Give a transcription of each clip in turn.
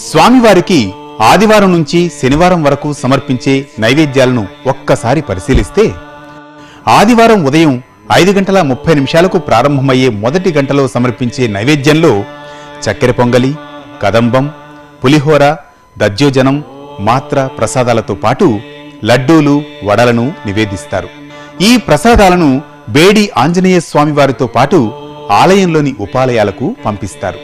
స్వామివారికి ఆదివారం నుంచి శనివారం వరకు సమర్పించే నైవేద్యాలను ఒక్కసారి పరిశీలిస్తే, ఆదివారం ఉదయం 5:30 ప్రారంభమయ్యే మొదటి గంటలో సమర్పించే నైవేద్యంలో చక్కెర పొంగలి, కదంబం, పులిహోర, దధ్యోజనం, మాత్ర ప్రసాదాలతో పాటు లడ్డూలు, వడలను నివేదిస్తారు. ఈ ప్రసాదాలను బేడి ఆంజనేయ స్వామివారితో పాటు ఆలయంలోని ఉపాలయాలకు పంపిస్తారు.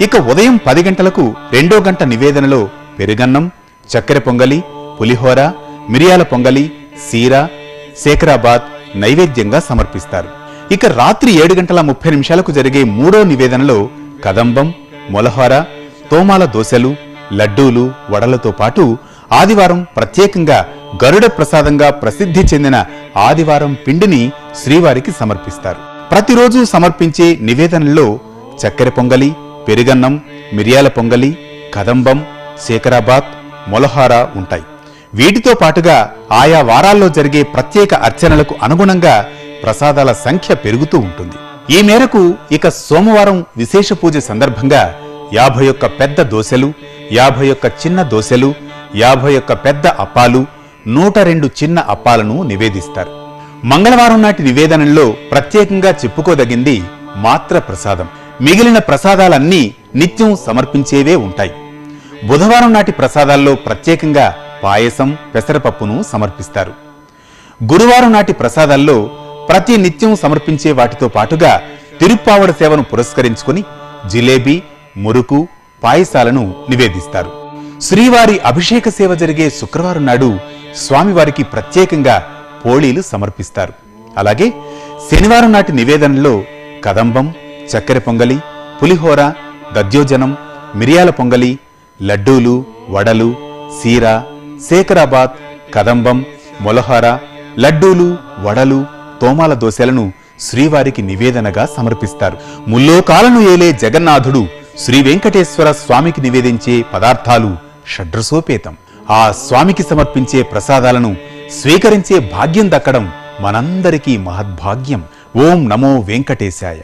ఇక ఉదయం 10 గంటలకు 2వ గంట నివేదనలో పెరుగన్నం, చక్కెర పొంగలి, పులిహోర, మిరియాల పొంగలి, సీర, శేఖరాబాద్ నైవేద్యంగా సమర్పిస్తారు. ఇక రాత్రి 7:30 జరిగే 3వ నివేదనలో కదంబం, మొలహోర, తోమాల దోశలు, లడ్డూలు, వడలతో పాటు ఆదివారం ప్రత్యేకంగా గరుడ ప్రసాదంగా ప్రసిద్ధి చెందిన ఆదివారం పిండిని శ్రీవారికి సమర్పిస్తారు. ప్రతిరోజు సమర్పించే నివేదనల్లో చక్కెర పొంగలి, పెరుగన్నం, మిరియాల పొంగలి, కదంబం, శేఖరాబాద్, మొలహార ఉంటాయి. వీటితో పాటుగా ఆయా వారాల్లో జరిగే ప్రత్యేక అర్చనలకు అనుగుణంగా ప్రసాదాల సంఖ్య పెరుగుతూ ఉంటుంది. ఈ మేరకు ఇక సోమవారం విశేష పూజ సందర్భంగా 51 పెద్ద దోశలు, 51 చిన్న దోశలు, 51 పెద్ద అప్పాలు, 102 చిన్న అప్పాలను నివేదిస్తారు. మంగళవారం నాటి నివేదనలో ప్రత్యేకంగా చెప్పుకోదగింది మాత్ర ప్రసాదం. మిగిలిన ప్రసాదాలన్నీ నిత్యం సమర్పించేవే ఉంటాయి. బుధవారం నాటి ప్రసాదాల్లో ప్రత్యేకంగా పాయసం, పెసరపప్పును సమర్పిస్తారు. గురువారం నాటి ప్రసాదాల్లో ప్రతి నిత్యం సమర్పించే వాటితో పాటుగా తిరుప్పావడ సేవను పురస్కరించుకుని జిలేబీ, మురుకు, పాయసాలను నివేదిస్తారు. శ్రీవారి అభిషేక సేవ జరిగే శుక్రవారం నాడు స్వామివారికి ప్రత్యేకంగా పోళీలు సమర్పిస్తారు. అలాగే శనివారం నాటి నివేదనలో కదంబం, చక్కెర పొంగలి, పులిహోర, దధ్యోజనం, మిరియాల పొంగలి, లడ్డూలు, వడలు, సీర, శేఖరాబాద్, కదంబం, మొలహార, లడ్డూలు, వడలు, తోమాల దోశలను శ్రీవారికి నివేదనగా సమర్పిస్తారు. ముల్లోకాలను ఏలే జగన్నాథుడు శ్రీ వెంకటేశ్వర స్వామికి నివేదించే పదార్థాలు షడ్రసోపేతం. ఆ స్వామికి సమర్పించే ప్రసాదాలను స్వీకరించే భాగ్యం దక్కడం మనందరికీ మహద్భాగ్యం. ఓం నమో వెంకటేశాయ.